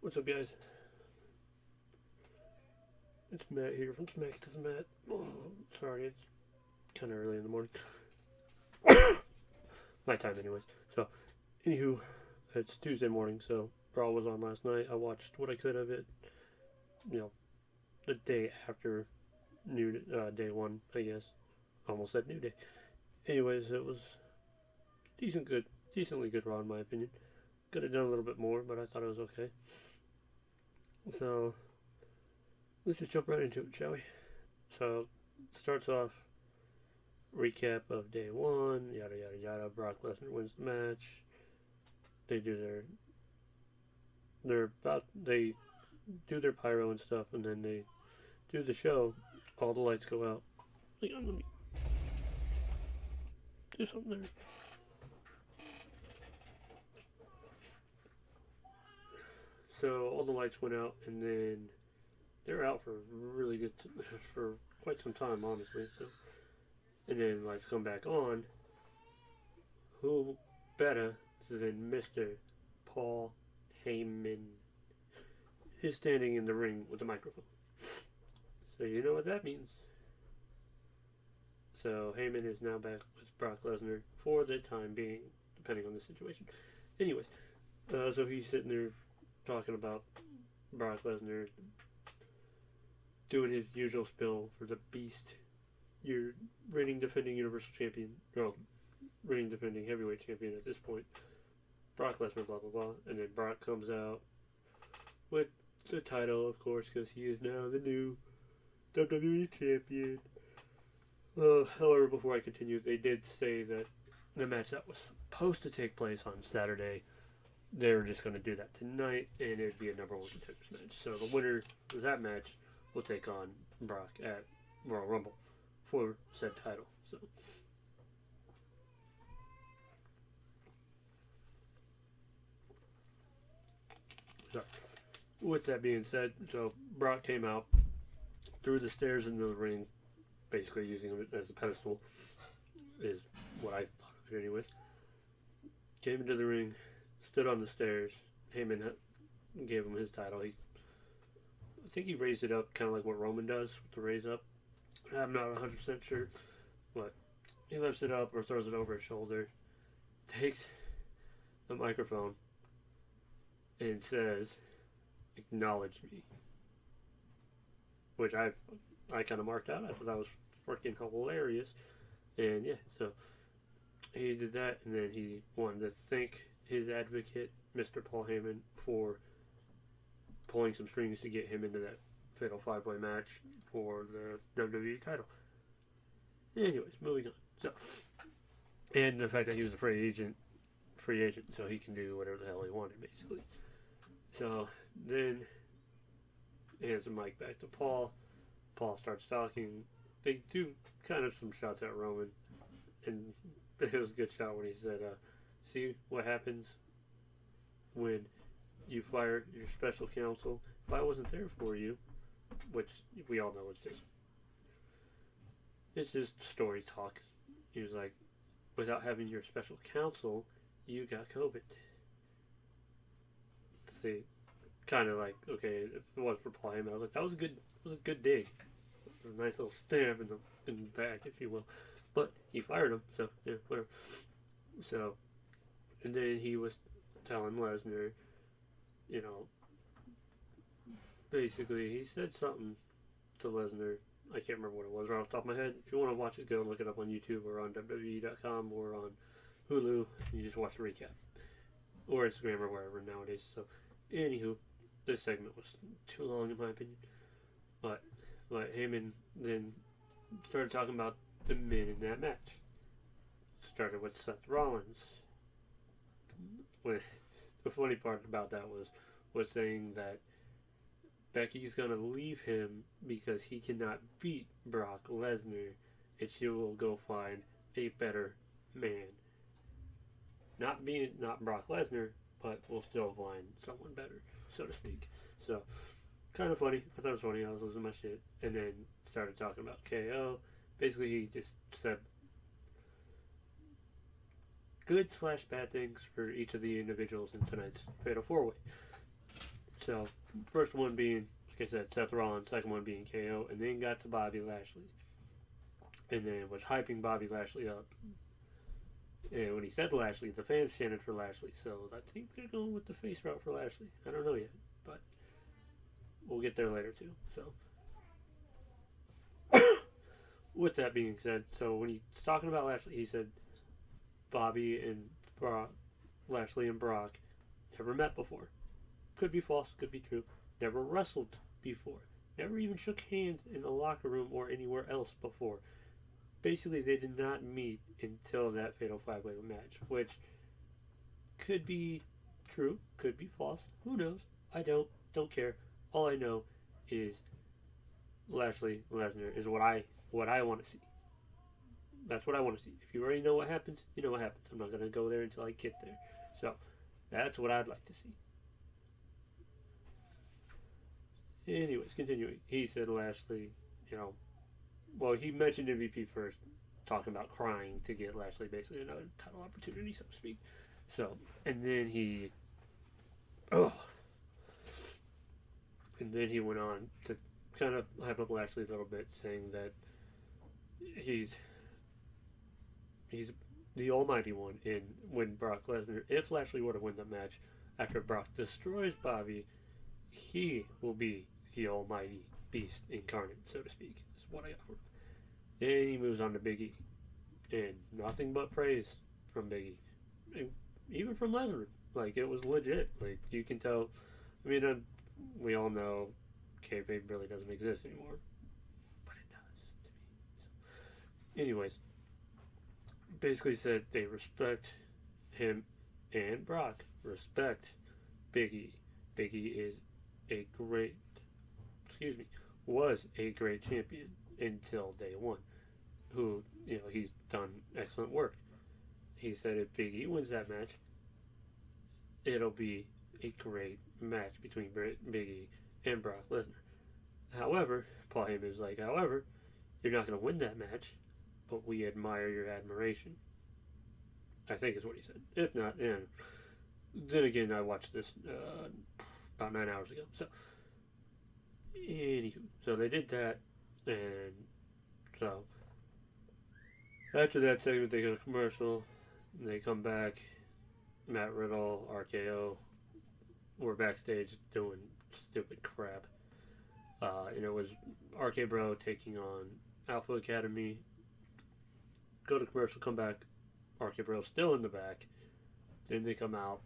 What's up, guys? It's Matt here from Smack to the Matt. Oh, sorry, it's kind of early in the morning. My time, anyways. So, anywho, it's Tuesday morning, so Brawl was on last night. I watched what I could of it. You know, the day after day one, I guess. Almost said New Day. Anyways, it was decently good Raw in my opinion. Could have done a little bit more, but I thought it was okay. So, let's just jump right into it, shall we? So, starts off recap of day one, yada yada yada. Brock Lesnar wins the match. They do they do their pyro and stuff, and then they do the show. All the lights go out. Hang on, let me do something there. So all the lights went out, and then they're out for for quite some time, honestly. So, and then lights come back on. Who better than Mr. Paul Heyman is standing in the ring with a microphone. So you know what that means. So Heyman is now back with Brock Lesnar for the time being, depending on the situation. Anyways, so he's sitting there talking about Brock Lesnar doing his usual spill for the Beast. Your reigning defending Universal Champion, reigning defending Heavyweight Champion at this point. Brock Lesnar, blah blah blah, and then Brock comes out with the title, of course, because he is now the new WWE Champion. However, before I continue, they did say that the match that was supposed to take place on Saturday, they were just going to do that tonight, and it would be a number one contenders match. So the winner of that match will take on Brock at Royal Rumble for said title. So, with that being said, so Brock came out through the stairs into the ring, basically using it as a pedestal, is what I thought of it anyways. Came into the ring, stood on the stairs. Heyman gave him his title. I think he raised it up kind of like what Roman does with the raise up. I'm not 100% sure, but he lifts it up or throws it over his shoulder, takes the microphone, and says, "Acknowledge me," which I kind of marked out. I thought that was freaking hilarious. And yeah, so he did that, and then he wanted to thank his advocate, Mr. Paul Heyman, for pulling some strings to get him into that fatal 5-way match for the WWE title. Anyways, moving on. So, and the fact that he was a free agent, so he can do whatever the hell he wanted, basically. So then he hands the mic back to Paul. Paul starts talking. They do kind of some shots at Roman, and it was a good shot when he said, "See what happens when you fire your special counsel. If I wasn't there for you," which we all know it's just story talk. He was like, "Without having your special counsel, you got COVID." See, kind of like, okay, if it was for Paul Heyman, I was like, that was a good dig. It was a nice little stab in the back, if you will. But he fired him, so yeah, whatever. So, and then he was telling Lesnar, basically he said something to Lesnar. I can't remember what it was right off the top of my head. If you want to watch it, go look it up on YouTube or on WWE.com or on Hulu. You just watch the recap. Or Instagram or wherever nowadays. So, anywho, this segment was too long in my opinion. But Heyman then started talking about the men in that match. Started with Seth Rollins. The funny part about that was saying that Becky's gonna leave him because he cannot beat Brock Lesnar, and she will go find a better man. Not Brock Lesnar, but we'll still find someone better, so to speak. So, kind of funny. I thought it was funny. I was losing my shit, and then started talking about KO. Basically, he just said good/bad things for each of the individuals in tonight's Fatal 4-Way. So, first one being, like I said, Seth Rollins, second one being KO, and then got to Bobby Lashley. And then was hyping Bobby Lashley up. And when he said Lashley, the fans chanted for Lashley. So I think they're going with the face route for Lashley. I don't know yet, but we'll get there later too. So, with that being said, so when he's talking about Lashley, he said Bobby and Brock, Lashley and Brock never met before. Could be false, could be true. Never wrestled before. Never even shook hands in the locker room or anywhere else before. Basically, they did not meet until that Fatal 5-Way match, which could be true, could be false. Who knows? I don't care. All I know is Lashley Lesnar is what I want to see. That's what I want to see. If you already know what happens, you know what happens. I'm not going to go there until I get there. So, that's what I'd like to see. Anyways, continuing. He said Lashley, well, he mentioned MVP first, talking about crying to get Lashley basically another title opportunity, so to speak. So, and then he went on to kind of hype up Lashley a little bit, saying that he's the Almighty One, and when Brock Lesnar, if Lashley were to win the match after Brock destroys Bobby, he will be the Almighty Beast incarnate, so to speak. Is what I got for him. Then he moves on to Big E, and nothing but praise from Big E, and even from Lesnar. Like, it was legit. Like, you can tell. I mean, we all know kayfabe really doesn't exist anymore, but it does to me. So, anyways, basically said they respect him and Brock. Respect Big E. Big E is a great, was a great champion until day one, who, he's done excellent work. He said if Big E wins that match, it'll be a great match between Big E and Brock Lesnar. However, Paul Heyman is like, you're not going to win that match, but we admire your admiration. I think is what he said. If not, then again, I watched this about 9 hours ago. So, anywho, so they did that, and so after that segment, they go to commercial, and they come back. Matt Riddle, RKO, were backstage doing stupid crap. And it was RK Bro taking on Alpha Academy. Go to commercial, come back. RK Bro still in the back. Then they come out.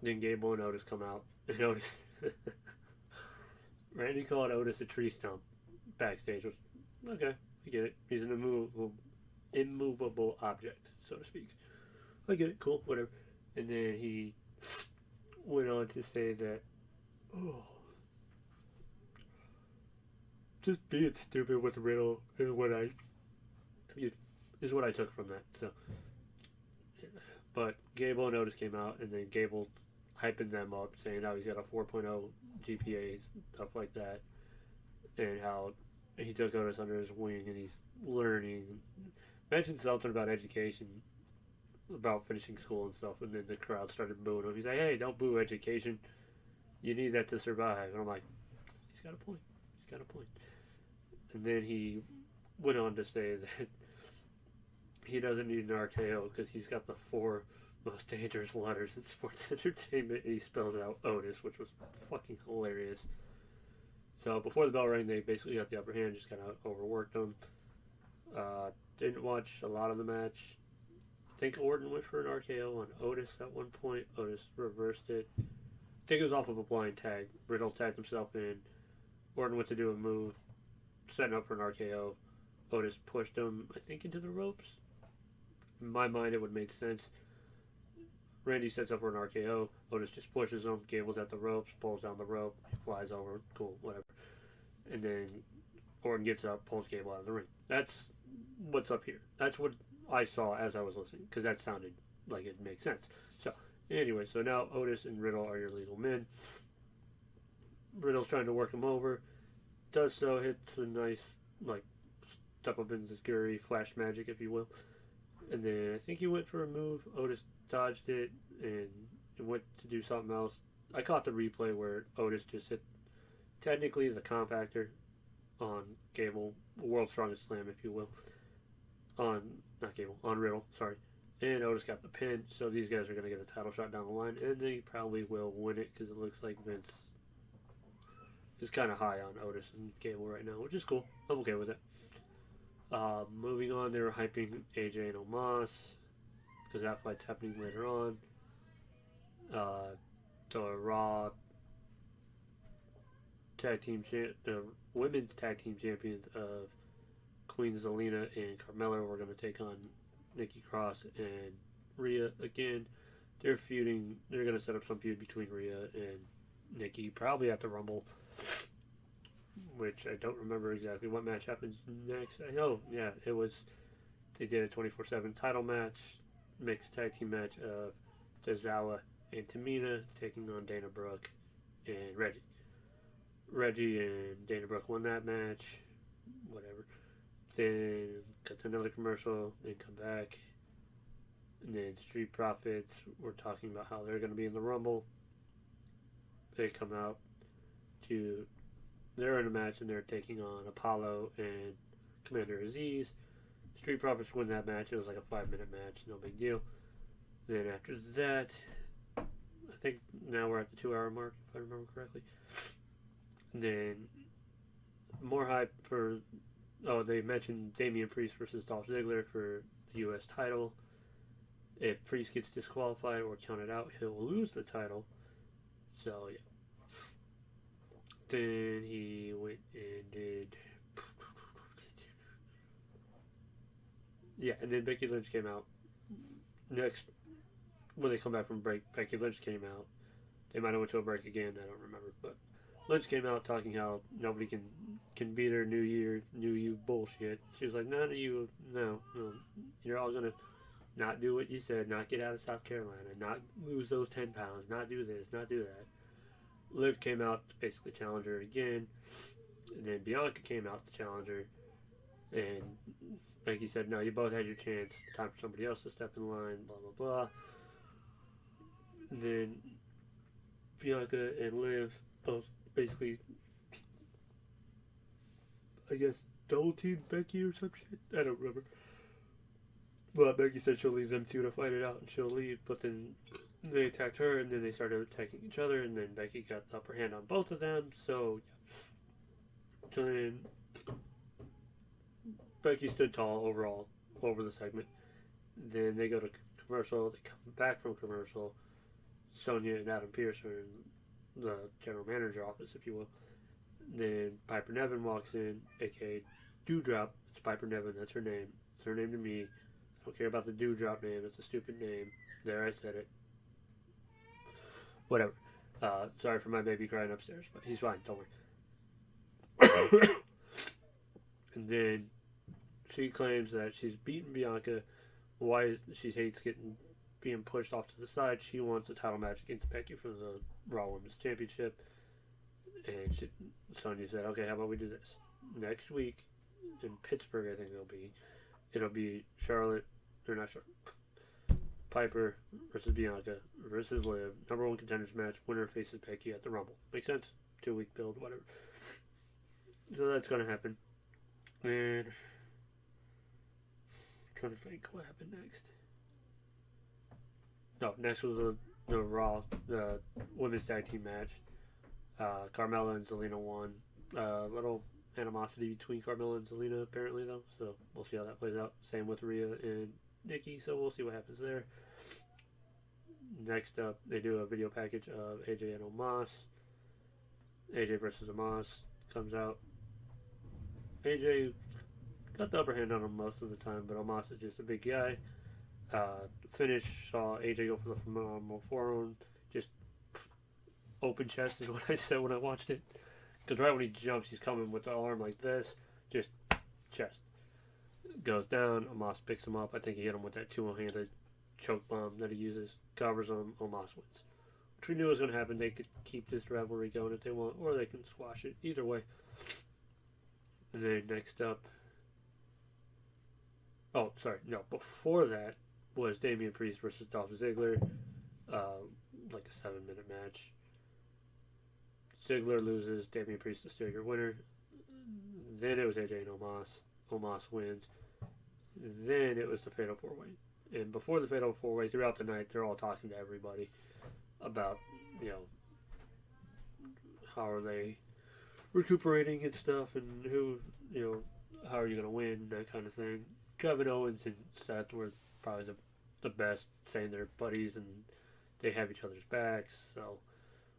Then Gable and Otis come out. And Otis. Randy called Otis a tree stump backstage. Which, okay, I get it. He's an immovable object, so to speak. I get it, cool, whatever. And then he went on to say that, just being stupid with Riddle is what I took from that. So, but Gable and Otis came out, and then Gable hyping them up, saying how he's got a 4.0 GPA, stuff like that, and how he took Otis under his wing and he's learning. Mentioned something about education, about finishing school and stuff, and then the crowd started booing him. He's like, hey, don't boo education. You need that to survive. And I'm like, he's got a point. And then he went on to say that he doesn't need an RKO because he's got the 4 most dangerous letters in sports entertainment, and he spells out Otis, which was fucking hilarious. So before the bell rang, they basically got the upper hand, just kind of overworked them. Didn't watch a lot of the match. I think Orton went for an RKO on Otis at one point. Otis reversed it. I think it was off of a blind tag. Riddle tagged himself in. Orton went to do a move, setting up for an RKO. Otis pushed him, I think, into the ropes. In my mind, it would make sense. Randy sets up for an RKO. Otis just pushes him. Gable's at the ropes, pulls down the rope, flies over. Cool, whatever. And then Orton gets up, pulls Gable out of the ring. That's what's up here. That's what I saw as I was listening, because that sounded like it makes sense. So, anyway, so now Otis and Riddle are your legal men. Riddle's trying to work him over. Does so, hits a nice, step up into Guri, flash magic, if you will. And then I think he went for a move. Otis dodged it and went to do something else. I caught the replay where Otis just hit technically the compactor on Gable, World's Strongest Slam, if you will, on not Gable, on Riddle, sorry. And Otis got the pin, so these guys are going to get a title shot down the line, and they probably will win it because it looks like Vince is kind of high on Otis and Gable right now, which is cool. I'm okay with it. Moving on, they were hyping AJ and Omos because that fight's happening later on. The Raw the women's tag team champions of Queen Zelina and Carmella were going to take on Nikki Cross and Rhea again. They're feuding. They're going to set up some feud between Rhea and Nikki, probably at the Rumble, which I don't remember exactly what match happens next. I know, yeah, it was. They did a 24/7 title match, mixed tag team match of Tozawa and Tamina taking on Dana Brooke and Reggie. Reggie and Dana Brooke won that match. Whatever. Then cut to another commercial. Then come back. And then Street Profits were talking about how they're going to be in the Rumble. They come out to. They're in a match and they're taking on Apollo and Commander Aziz. Street Profits win that match. It was like a 5-minute match. No big deal. Then after that, I think now we're at the 2-hour mark, if I remember correctly. Then more hype for. Oh, they mentioned Damien Priest versus Dolph Ziggler for the U.S. title. If Priest gets disqualified or counted out, he'll lose the title. So, yeah. Then he went and did. Yeah, and then Becky Lynch came out. Next, when they come back from break, Becky Lynch came out. They might have went to a break again, I don't remember. But Lynch came out talking how nobody can beat her New Year, New You bullshit. She was like, none of you, no. You're all going to not do what you said, not get out of South Carolina, not lose those 10 pounds, not do this, not do that. Liv came out to basically challenge her again. And then Bianca came out to challenge her. And Becky said, no, you both had your chance. Time for somebody else to step in line, blah, blah, blah. And then Bianca and Liv both basically, I guess, double teamed Becky or some shit. I don't remember. But Becky said she'll leave them two to fight it out and she'll leave. But then they attacked her and then they started attacking each other. And then Becky got the upper hand on both of them. So, yeah. So then Becky stood tall overall over the segment. Then they go to commercial. They come back from commercial. Sonya and Adam Pearce are in the general manager office, if you will. Then Piper Niven walks in, a.k.a. Dewdrop. It's Piper Niven. That's her name. It's her name to me. I don't care about the Dewdrop name. It's a stupid name. There, I said it. Whatever. Sorry for my baby crying upstairs, but he's fine. Don't worry. And then she claims that she's beaten Bianca. Why she hates being pushed off to the side. She wants a title match against Becky for the Raw Women's Championship. And Sonya said, okay, how about we do this? Next week in Pittsburgh, I think it'll be Piper versus Bianca versus Liv. Number 1 contenders match. Winner faces Becky at the Rumble. Makes sense? 2-week build, whatever. So that's going to happen. And I'm trying to think what happened next. No, next was the Raw, the women's tag team match. Carmella and Zelina won. Little animosity between Carmella and Zelina apparently though, so we'll see how that plays out. Same with Rhea and Nikki, so we'll see what happens there. Next up, they do a video package of AJ and Omos. AJ versus Omos comes out. AJ got the upper hand on him most of the time, but Omos is just a big guy. Finish saw AJ go for the phenomenal forearm. Just open chest is what I said when I watched it. Because right when he jumps, he's coming with the arm like this. Just chest. Goes down. Omos picks him up. I think he hit him with that two-handed choke bomb that he uses. Covers him. Omos wins. Which we knew was going to happen. They could keep this rivalry going if they want, or they can squash it. Either way. And then next up. Oh, sorry. No, before that was Damien Priest versus Dolph Ziggler. Like a 7-minute match. Ziggler loses, Damien Priest is still your winner. Then it was AJ and Omos. Omos wins. Then it was the Fatal 4-Way. And before the Fatal 4-Way, throughout the night, they're all talking to everybody about, how are they recuperating and stuff, and who, how are you going to win, that kind of thing. Kevin Owens and Seth were probably the best, saying they're buddies and they have each other's backs. So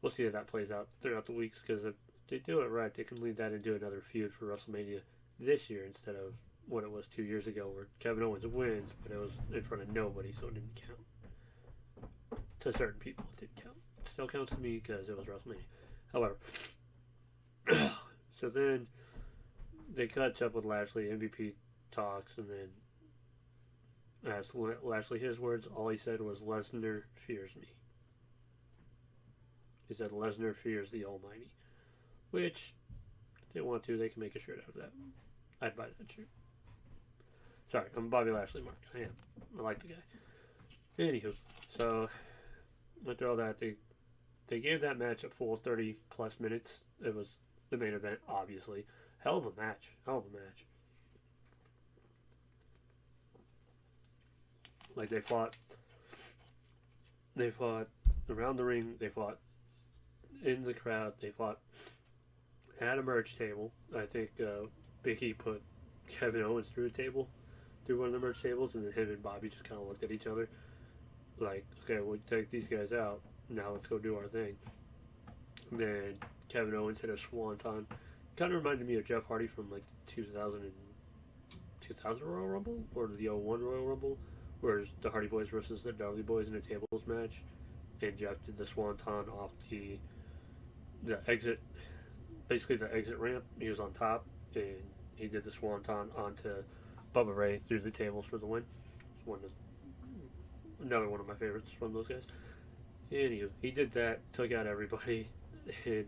we'll see how that plays out throughout the weeks, because if they do it right, they can lead that into another feud for WrestleMania this year instead of what it was 2 years ago, where Kevin Owens wins, but it was in front of nobody, so it didn't count. To certain people, it didn't count. It still counts to me because it was WrestleMania. However, so then they catch up with Lashley, MVP talks, and then asked Lashley his words. All he said was, "Lesnar fears me." He said, "Lesnar fears the Almighty," which, if they want to, they can make a shirt out of that. I'd buy that shirt. Sorry, I'm a Bobby Lashley mark. I am. I like the guy. Anywho, so after all that, they gave that match a full 30 plus minutes. It was the main event, obviously. Hell of a match. Like, they fought around the ring, they fought in the crowd, they fought at a merch table. I think Big E put Kevin Owens through a table, through one of the merch tables, and then him and Bobby just kind of looked at each other like, okay, we'll take these guys out, now let's go do our thing. And then Kevin Owens hit a swanton. Kind of reminded me of Jeff Hardy from like 2000 Royal Rumble, or the 01 Royal Rumble, where the Hardy Boys versus the Dudley Boys in a tables match, and Jeff did the swanton off the exit, basically the exit ramp. He was on top, and he did the swanton onto Bubba Ray through the tables for the win. Another one of my favorites from those guys. Anywho, he did that, took out everybody, and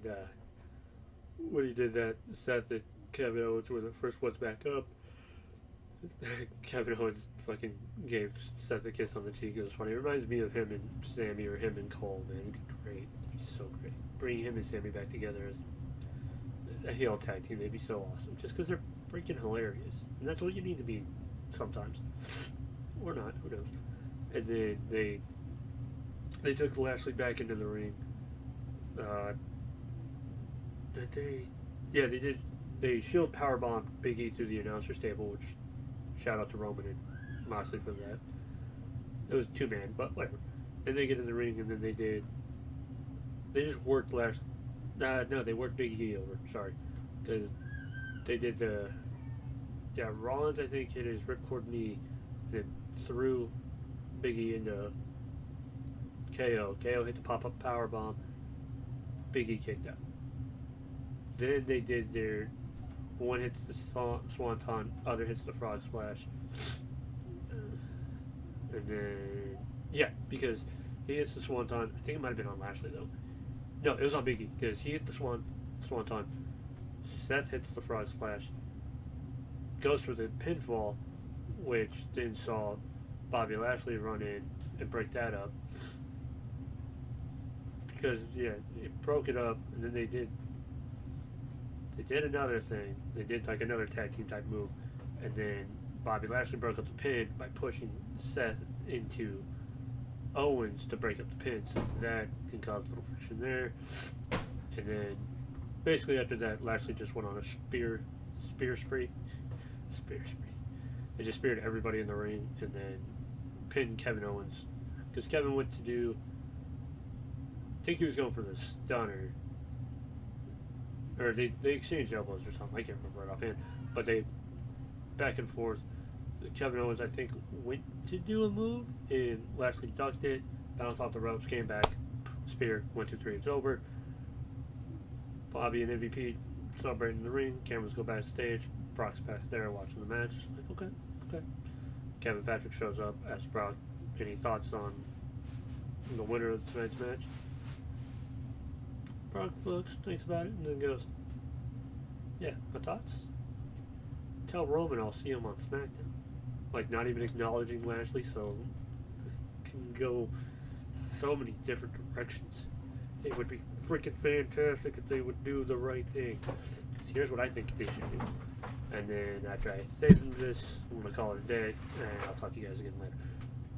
when he did that, Seth and Kevin Owens were the first ones back up. Kevin Owens fucking gave Seth a kiss on the cheek. It was funny. It reminds me of him and Sammy, or him and Cole, man. It'd be great. It'd be so great. Bringing him and Sammy back together as a heel tag team, they'd be so awesome. Just because they're freaking hilarious. And that's what you need to be sometimes. Or not, who knows. And then they took Lashley back into the ring. Did they? Yeah, they did. They shield powerbombed Big E through the announcer's table, which, shout out to Roman and Moxley for that. It was 2-man, but whatever. And they get in the ring, and then they just worked Lashley. No, they worked Big E over. Sorry, because they did Rollins, I think, hit his ripcord knee, then threw Big E into KO. KO hit the pop-up powerbomb. Big E kicked out. Then they did their one hits the swanton, other hits the frog splash, and then because he hits the swanton. I think it might have been on Lashley though. No, it was on Big E, because he hit the swanton. Seth hits the frog splash, goes for the pinfall, which then saw Bobby Lashley run in and break that up. Because it broke it up, and then they did another thing. They did like another tag team type move, and then Bobby Lashley broke up the pin by pushing Seth into Owens to break up the pin. So that can cause a little friction there. And then basically after that, Lashley just went on a spear spree. It just speared everybody in the ring, and then pinned Kevin Owens, because Kevin went to do, I think he was going for the stunner, or they exchanged elbows or something. I can't remember right offhand, but they back and forth. Kevin Owens, I think, went to do a move, and Lashley ducked it, bounced off the ropes, came back, spear, 1, 2, 3, it's over. Bobby and MVP celebrating in the ring. Cameras go backstage. Brock's back there watching the match. Like, okay. Kevin Patrick shows up, asks Brock any thoughts on the winner of tonight's match. Brock looks, thinks about it, and then goes, "Yeah, my thoughts? Tell Roman I'll see him on SmackDown." Like, not even acknowledging Lashley, so this can go so many different directions. it would be freaking fantastic if they would do the right thing. So here's what I think they should do. And then after I say this, I'm going to call it a day, and I'll talk to you guys again later.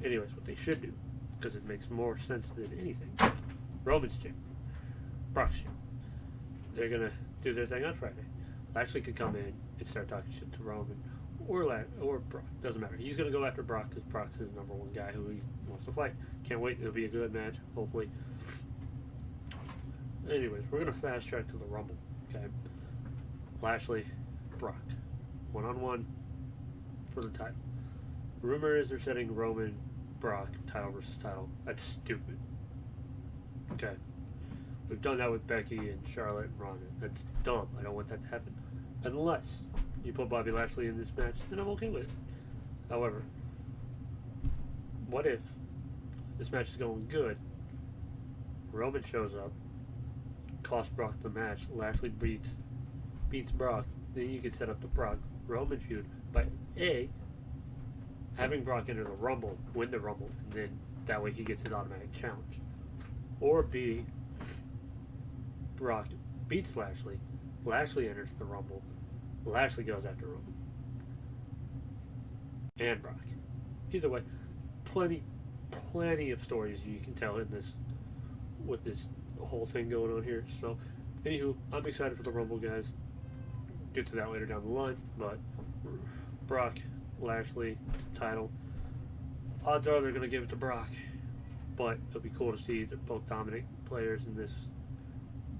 Anyways, what they should do, because it makes more sense than anything. Roman's champ. Brock's champ. They're going to do their thing on Friday. Lashley could come in and start talking shit to Roman or Brock. Doesn't matter. He's going to go after Brock because Brock's his number one guy who he wants to fight. Can't wait. It'll be a good match, hopefully. Anyways, we're going to fast track to the Rumble. Okay. Lashley, Brock. One-on-one for the title. Rumor is they're setting Roman, Brock, title versus title. That's stupid. Okay. We've done that with Becky and Charlotte and Ronda. That's dumb. I don't want that to happen. Unless you put Bobby Lashley in this match, then I'm okay with it. However, what if this match is going good? Roman shows up, costs Brock the match, Lashley beats Brock, then you can set up the Brock Roman feud by A, having Brock enter the Rumble, win the Rumble, and then that way he gets his automatic challenge. Or B, Brock beats Lashley, Lashley enters the Rumble, Lashley goes after Roman. And Brock. Either way, plenty of stories you can tell in this, with this whole thing going on here. So, anywho, I'm excited for the Rumble, guys. Get to that later down the line, but Brock, Lashley, title. Odds are they're going to give it to Brock, but it'll be cool to see both dominant players in this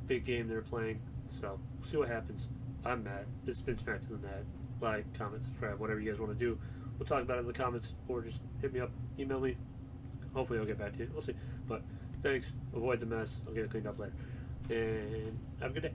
big game they're playing. So, see what happens. I'm mad. It's been Smack to the Mad. Like, comment, subscribe, whatever you guys want to do. We'll talk about it in the comments, or just hit me up, email me. Hopefully I'll get back to you. We'll see. But thanks. Avoid the mess. I'll get it cleaned up later. And have a good day.